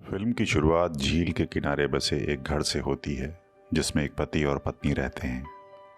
Film की शुरुआत झील के किनारे बसे एक घर से होती है जिसमें एक पति और पत्नी रहते हैं।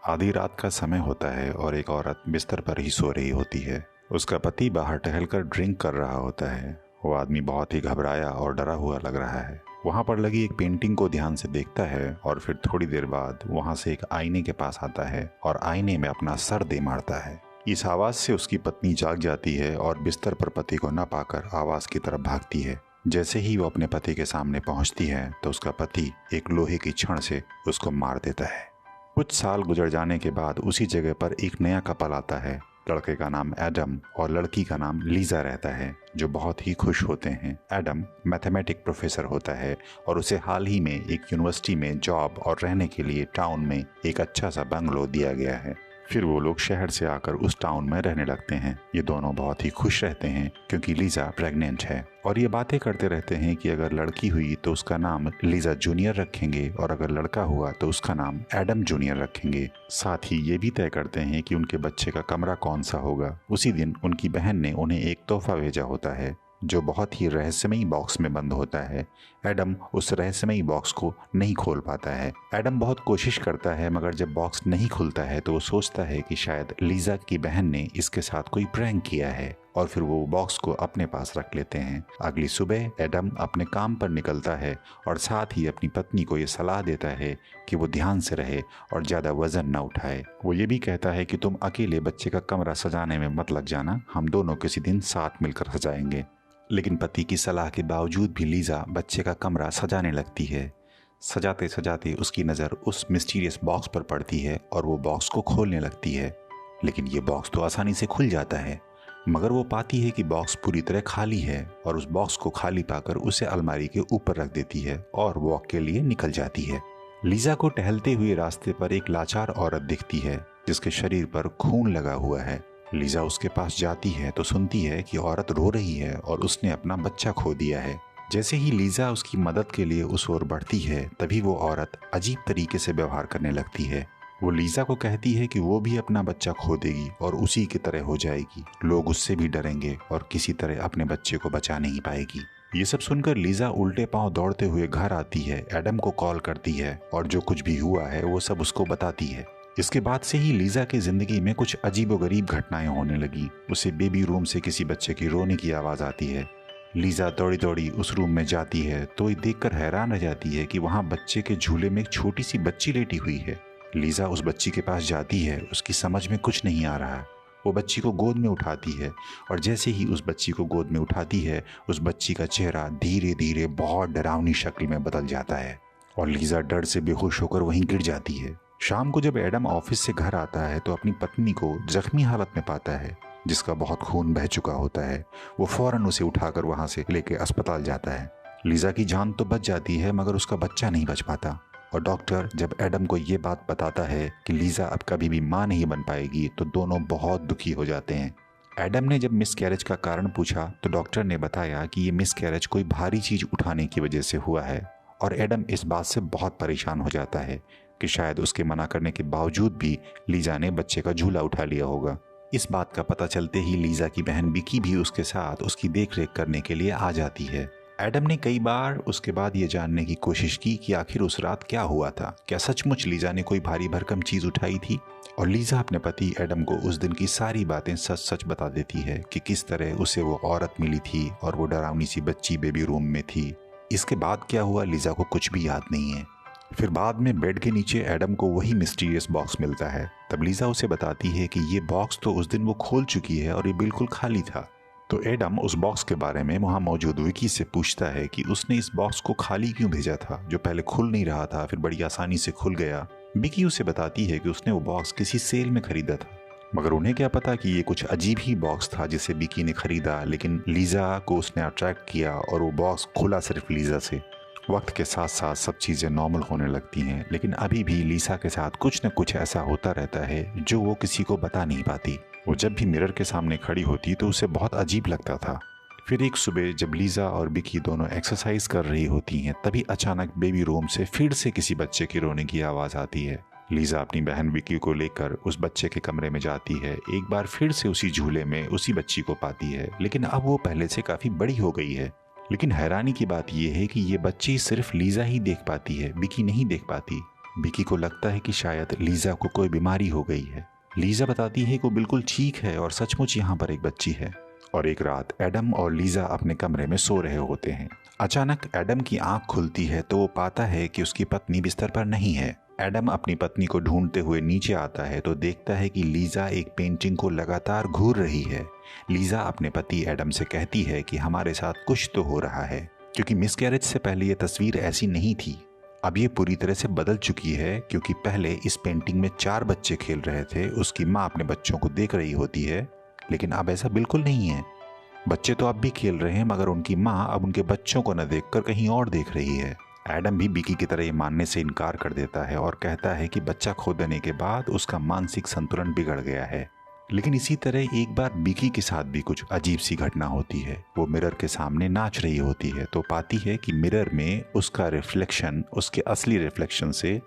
आधी रात का समय होता है और एक औरत बिस्तर पर ही सो रही होती है। उसका पति बाहर टहलकर ड्रिंक कर रहा होता है। वो आदमी बहुत ही घबराया और डरा हुआ लग रहा है। वहाँ पर लगी एक पेंटिंग को ध्यान से देखता है और फिर थोड़ी देर बाद वहाँ से एक आईने के पास आता है और आईने में अपना सर दे मारता है। इस आवाज़ से उसकी पत्नी जाग जाती है और बिस्तर पर पति को न पाकर आवाज़ की तरफ भागती है। जैसे ही वो अपने पति के सामने पहुंचती है तो उसका पति एक लोहे की छड़ से उसको मार देता है। कुछ साल गुजर जाने के बाद उसी जगह पर एक नया कपल आता है। लड़के का नाम एडम और लड़की का नाम लीजा रहता है, जो बहुत ही खुश होते हैं। एडम मैथमेटिक प्रोफेसर होता है और उसे हाल ही में एक यूनिवर्सिटी में जॉब और रहने के लिए टाउन में एक अच्छा सा बंगलो दिया गया है। फिर वो लोग शहर से आकर उस टाउन में रहने लगते हैं। ये दोनों बहुत ही खुश रहते हैं क्योंकि लीजा प्रेग्नेंट है और ये बातें करते रहते हैं कि अगर लड़की हुई तो उसका नाम लीजा जूनियर रखेंगे और अगर लड़का हुआ तो उसका नाम एडम जूनियर रखेंगे। साथ ही ये भी तय करते हैं कि उनके बच्चे का कमरा कौन सा होगा। उसी दिन उनकी बहन ने उन्हें एक तोहफा भेजा होता है जो बहुत ही रहस्यमयी बॉक्स में बंद होता है। एडम उस रहस्यमयी बॉक्स को नहीं खोल पाता है। एडम बहुत कोशिश करता है मगर जब बॉक्स नहीं खुलता है तो वो सोचता है कि शायद लीजा की बहन ने इसके साथ कोई प्रैंक किया है और फिर वो बॉक्स को अपने पास रख लेते हैं। अगली सुबह एडम अपने काम पर निकलता है और साथ ही अपनी पत्नी को ये सलाह देता है कि वो ध्यान से रहे और ज़्यादा वजन न उठाए। वो ये भी कहता है कि तुम अकेले बच्चे का कमरा सजाने में मत लग जाना, हम दोनों किसी दिन साथ मिलकर सजाएंगे। लेकिन पति की सलाह के बावजूद भी लीजा बच्चे का कमरा सजाने लगती है। सजाते सजाते उसकी नज़र उस मिस्टीरियस बॉक्स पर पड़ती है और वो बॉक्स को खोलने लगती है। लेकिन ये बॉक्स तो आसानी से खुल जाता है, मगर वो पाती है कि बॉक्स पूरी तरह खाली है और उस बॉक्स को खाली पाकर उसे अलमारी के ऊपर रख देती है और वॉक के लिए निकल जाती है। लीजा को टहलते हुए रास्ते पर एक लाचार औरत दिखती है जिसके शरीर पर खून लगा हुआ है। लीजा उसके पास जाती है तो सुनती है कि औरत रो रही है और उसने अपना बच्चा खो दिया है। जैसे ही लीजा उसकी मदद के लिए उस ओर बढ़ती है तभी वो औरत अजीब तरीके से व्यवहार करने लगती है। वो लीजा को कहती है कि वो भी अपना बच्चा खो देगी और उसी की तरह हो जाएगी। लोग उससे भी डरेंगे और किसी तरह अपने बच्चे को बचा नहीं पाएगी। ये सब सुनकर लीजा उल्टे पांव दौड़ते हुए घर आती है, एडम को कॉल करती है और जो कुछ भी हुआ है वो सब उसको बताती है। इसके बाद से ही लीजा की जिंदगी में कुछ अजीबोगरीब घटनाएं होने लगी। उसे बेबी रूम से किसी बच्चे की रोने की आवाज आती है। लीजा दौड़ी दौड़ी उस रूम में जाती है तो ये देखकर हैरान रह जाती है कि वहां बच्चे के झूले में एक छोटी सी बच्ची लेटी हुई है। लीजा उस बच्ची के पास जाती है, उसकी समझ में कुछ नहीं आ रहा। वो बच्ची को गोद में उठाती है और जैसे ही उस बच्ची को गोद में उठाती है उस बच्ची का चेहरा धीरे धीरे बहुत डरावनी शक्ल में बदल जाता है और लीजा डर से बेहोश होकर वहीं गिर जाती है। शाम को जब एडम ऑफिस से घर आता है तो अपनी पत्नी को जख्मी हालत में पाता है जिसका बहुत खून बह चुका होता है। वो फौरन उसे उठाकर वहां से लेके अस्पताल जाता है। लीजा की जान तो बच जाती है मगर उसका बच्चा नहीं बच पाता और डॉक्टर जब एडम को ये बात बताता है कि लीजा अब कभी भी मां नहीं बन पाएगी तो दोनों बहुत दुखी हो जाते हैं। एडम ने जब मिसकैरेज का कारण पूछा तो डॉक्टर ने बताया कि ये मिसकैरेज कोई भारी चीज उठाने की वजह से हुआ है और एडम इस बात से बहुत परेशान हो जाता है कि शायद उसके मना करने के बावजूद भी लीजा ने बच्चे का झूला उठा लिया होगा। इस बात का पता चलते ही लीजा की बहन विकी भी उसके साथ उसकी देखरेख करने के लिए आ जाती है। एडम ने कई बार उसके बाद ये जानने की कोशिश की कि आखिर उस रात क्या हुआ था, क्या सचमुच लीजा ने कोई भारी भरकम चीज उठाई थी। और लीजा अपने पति एडम को उस दिन की सारी बातें सच सच बता देती है कि किस तरह उसे वो औरत मिली थी और वो डरावनी सी बच्ची बेबी रूम में थी। इसके बाद क्या हुआ लीजा को कुछ भी याद नहीं है। फिर बाद में बेड के नीचे एडम को वही मिस्टीरियस बॉक्स मिलता है। तब लीजा उसे बताती है कि ये बॉक्स तो उस दिन वो खोल चुकी है और ये बिल्कुल खाली था। तो एडम उस बॉक्स के बारे में वहां मौजूद विकी से पूछता है कि उसने इस बॉक्स को खाली क्यों भेजा था, जो पहले खुल नहीं रहा था फिर बड़ी आसानी से खुल गया। विकी उसे बताती है कि उसने वो बॉक्स किसी सेल में खरीदा था, मगर उन्हें क्या पता कि ये कुछ अजीब ही बॉक्स था जिसे विकी ने खरीदा, लेकिन लीजा को उसने अट्रैक्ट किया और वो बॉक्स खुला सिर्फ लीजा से। वक्त के साथ साथ सब चीज़ें नॉर्मल होने लगती हैं, लेकिन अभी भी लीसा के साथ कुछ न कुछ ऐसा होता रहता है जो वो किसी को बता नहीं पाती। वो जब भी मिरर के सामने खड़ी होती तो उसे बहुत अजीब लगता था। फिर एक सुबह जब लीजा और विकी दोनों एक्सरसाइज कर रही होती हैं तभी अचानक बेबी रूम से फिर से किसी बच्चे की रोने की आवाज़ आती है। लीजा अपनी बहन विकी को लेकर उस बच्चे के कमरे में जाती है। एक बार फिर से उसी झूले में उसी बच्ची को पाती है, लेकिन अब वो पहले से काफ़ी बड़ी हो गई है। लेकिन हैरानी की बात यह है कि ये बच्ची सिर्फ लीजा ही देख पाती है, विकी नहीं देख पाती। विकी को लगता है कि शायद लीजा को कोई बीमारी हो गई है। लीजा बताती है कि वो बिल्कुल ठीक है और सचमुच यहाँ पर एक बच्ची है। और एक रात एडम और लीजा अपने कमरे में सो रहे होते हैं। अचानक एडम की आंख खुलती है तो वो पाता है कि उसकी पत्नी बिस्तर पर नहीं है। एडम अपनी पत्नी को ढूंढते हुए नीचे आता है तो देखता है कि लीजा एक पेंटिंग को लगातार घूर रही है। लीजा अपने पति एडम से कहती है कि हमारे साथ कुछ तो हो रहा है, क्योंकि मिसकैरेज से पहले ये तस्वीर ऐसी नहीं थी। अब ये पूरी तरह से बदल चुकी है, क्योंकि पहले इस पेंटिंग में 4 बच्चे खेल रहे थे, उसकी माँ अपने बच्चों को देख रही होती है, लेकिन अब ऐसा बिल्कुल नहीं है। बच्चे तो अब भी खेल रहे हैं, मगर उनकी माँ अब उनके बच्चों को न देखकर कहीं और देख रही है। एडम भी विकी की तरह ये मानने से इनकार कर देता है और कहता है कि बच्चा खो देने के बाद उसका मानसिक संतुलन बिगड़ गया है। लेकिन इसी तरह एक बार विकी के साथ भी कुछ अजीब सी घटना होती है। वो मिरर के सामने नाच रही होती है तो पाती है कि मिरर में उसका रिफ्लेक्शन उसके असली रिफ्लेक्शन से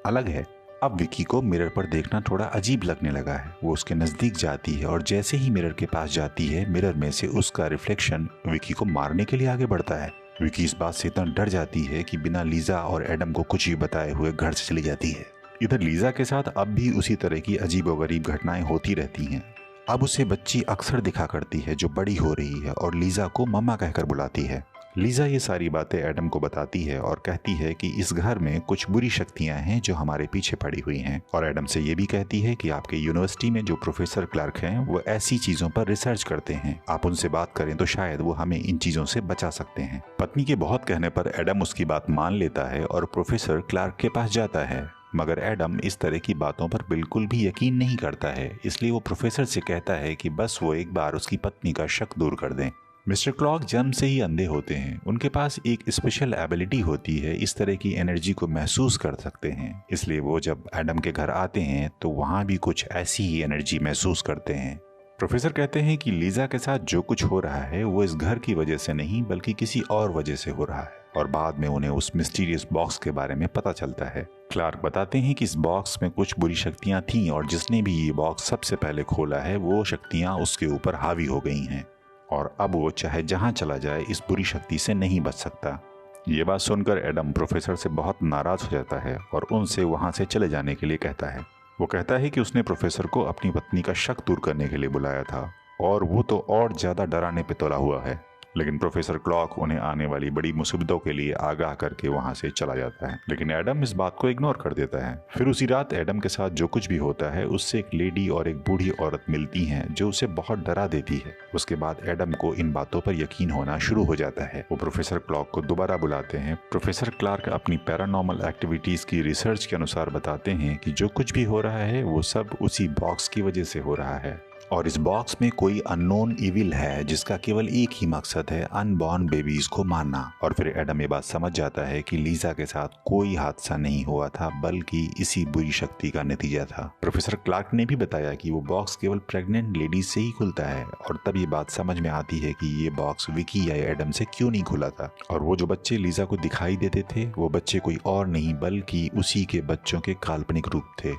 अलग है। अब विकी को मिरर पर देखना थोड़ा अजीब लगने लगा है। वो उसके नजदीक जाती है और जैसे ही मिरर के पास जाती है, मिरर में से उसका रिफ्लेक्शन विकी को मारने के लिए आगे बढ़ता है। विकी इस बात से इतना डर जाती है कि बिना लीजा और एडम को कुछ भी बताए हुए घर से चली जाती है। इधर लीजा के साथ अब भी उसी तरह की अजीबोगरीब घटनाएं होती रहती हैं। अब उसे बच्ची अक्सर दिखा करती है जो बड़ी हो रही है और लीजा को मम्मा कहकर बुलाती है। लीजा ये सारी बातें एडम को बताती है और कहती है कि इस घर में कुछ बुरी शक्तियां हैं जो हमारे पीछे पड़ी हुई हैं। और एडम से ये भी कहती है कि आपके यूनिवर्सिटी में जो प्रोफेसर क्लार्क हैं वो ऐसी चीजों पर रिसर्च करते हैं, आप उनसे बात करें तो शायद वो हमें इन चीजों से बचा सकते हैं। पत्नी के बहुत कहने पर एडम उसकी बात मान लेता है और प्रोफेसर क्लार्क के पास जाता है, मगर एडम इस तरह की बातों पर बिल्कुल भी यकीन नहीं करता है। इसलिए वो प्रोफेसर से कहता है कि बस वो एक बार उसकी पत्नी का शक दूर कर दें। मिस्टर क्लॉक जन्म से ही अंधे होते हैं। उनके पास एक स्पेशल एबिलिटी होती है, इस तरह की एनर्जी को महसूस कर सकते हैं। इसलिए वो जब एडम के घर आते हैं तो वहाँ भी कुछ ऐसी ही एनर्जी महसूस करते हैं। प्रोफेसर कहते हैं कि लीजा के साथ जो कुछ हो रहा है वो इस घर की वजह से नहीं बल्कि किसी और वजह से हो रहा है। और बाद में उन्हें उस मिस्टीरियस बॉक्स के बारे में पता चलता है। क्लार्क बताते हैं कि इस बॉक्स में कुछ बुरी शक्तियां थीं और जिसने भी ये बॉक्स सबसे पहले खोला है वो शक्तियां उसके ऊपर हावी हो गई हैं और अब वो चाहे जहां चला जाए इस बुरी शक्ति से नहीं बच सकता। ये बात सुनकर एडम प्रोफेसर से बहुत नाराज हो जाता है और उनसे वहां से चले जाने के लिए कहता है। वो कहता है कि उसने प्रोफेसर को अपनी पत्नी का शक दूर करने के लिए बुलाया था और वो तो और ज्यादा डराने पे तुला हुआ है। लेकिन प्रोफेसर क्लॉक उन्हें आने वाली बड़ी मुसीबतों के लिए आगाह करके वहां से चला जाता है, लेकिन एडम इस बात को इग्नोर कर देता है। फिर उसी रात एडम के साथ जो कुछ भी होता है उससे एक लेडी और एक बूढ़ी औरत मिलती हैं जो उसे बहुत डरा देती है। उसके बाद एडम को इन बातों पर यकीन होना शुरू हो जाता है। वो प्रोफेसर क्लॉक को दोबारा बुलाते हैं। प्रोफेसर क्लार्क अपनी पैरानॉर्मल एक्टिविटीज की रिसर्च के अनुसार बताते हैं कि जो कुछ भी हो रहा है वो सब उसी बॉक्स की वजह से हो रहा है और इस बॉक्स में कोई अननोन इविल है जिसका केवल एक ही मकसद है, अनबॉर्न बेबीज को मारना। और फिर एडम ये बात समझ जाता है कि लीजा के साथ कोई हादसा नहीं हुआ था बल्कि इसी बुरी शक्ति का नतीजा था। प्रोफेसर क्लार्क ने भी बताया कि वो बॉक्स केवल प्रेग्नेंट लेडीज से ही खुलता है और तब ये बात समझ में आती है कि ये बॉक्स विकी या एडम से क्यों नहीं खुला था। और वो जो बच्चे लीजा को दिखाई देते थे वो बच्चे कोई और नहीं बल्कि उसी के बच्चों के काल्पनिक रूप थे।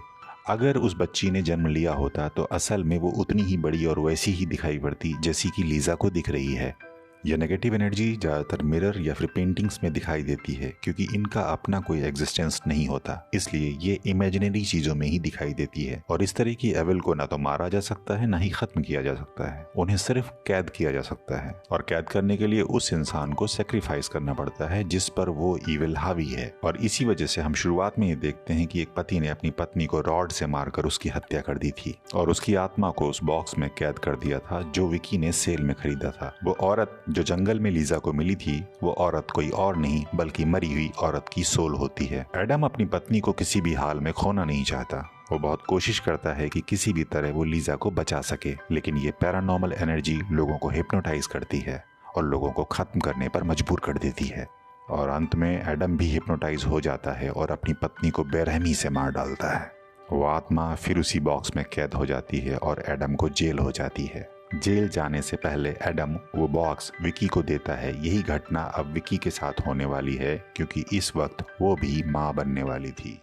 अगर उस बच्ची ने जन्म लिया होता तो असल में वो उतनी ही बड़ी और वैसी ही दिखाई पड़ती जैसी कि लीजा को दिख रही है। यह नेगेटिव एनर्जी ज़्यादातर मिरर या फिर पेंटिंग्स में दिखाई देती है क्योंकि इनका अपना कोई एग्जिस्टेंस नहीं होता, इसलिए ये इमेजिनरी चीज़ों में ही दिखाई देती है। और इस तरह की एविल को ना तो मारा जा सकता है ना ही ख़त्म किया जा सकता है, उन्हें सिर्फ कैद किया जा सकता है। और कैद करने के लिए उस इंसान को सेक्रीफाइस करना पड़ता है जिस पर वो ईविल हावी है। और इसी वजह से हम शुरुआत में ये देखते हैं कि एक पति ने अपनी पत्नी को रॉड से मारकर उसकी हत्या कर दी थी और उसकी आत्मा को उस बॉक्स में कैद कर दिया था जो विकी ने सेल में खरीदा था। वो औरत जो जंगल में लीजा को मिली थी वो औरत कोई और नहीं बल्कि मरी हुई औरत की सोल होती है। एडम अपनी पत्नी को किसी भी हाल में खोना नहीं चाहता। वो बहुत कोशिश करता है कि किसी भी तरह वो लीजा को बचा सके, लेकिन ये पैरानॉर्मल एनर्जी लोगों को हिप्नोटाइज करती है और लोगों को खत्म करने पर मजबूर कर देती है। और अंत में एडम भी हिप्नोटाइज हो जाता है और अपनी पत्नी को बेरहमी से मार डालता है। वो आत्मा फिर उसी बॉक्स में कैद हो जाती है और एडम को जेल हो जाती है। जेल जाने से पहले एडम वो बॉक्स विकी को देता है। यही घटना अब विकी के साथ होने वाली है क्योंकि इस वक्त वो भी माँ बनने वाली थी।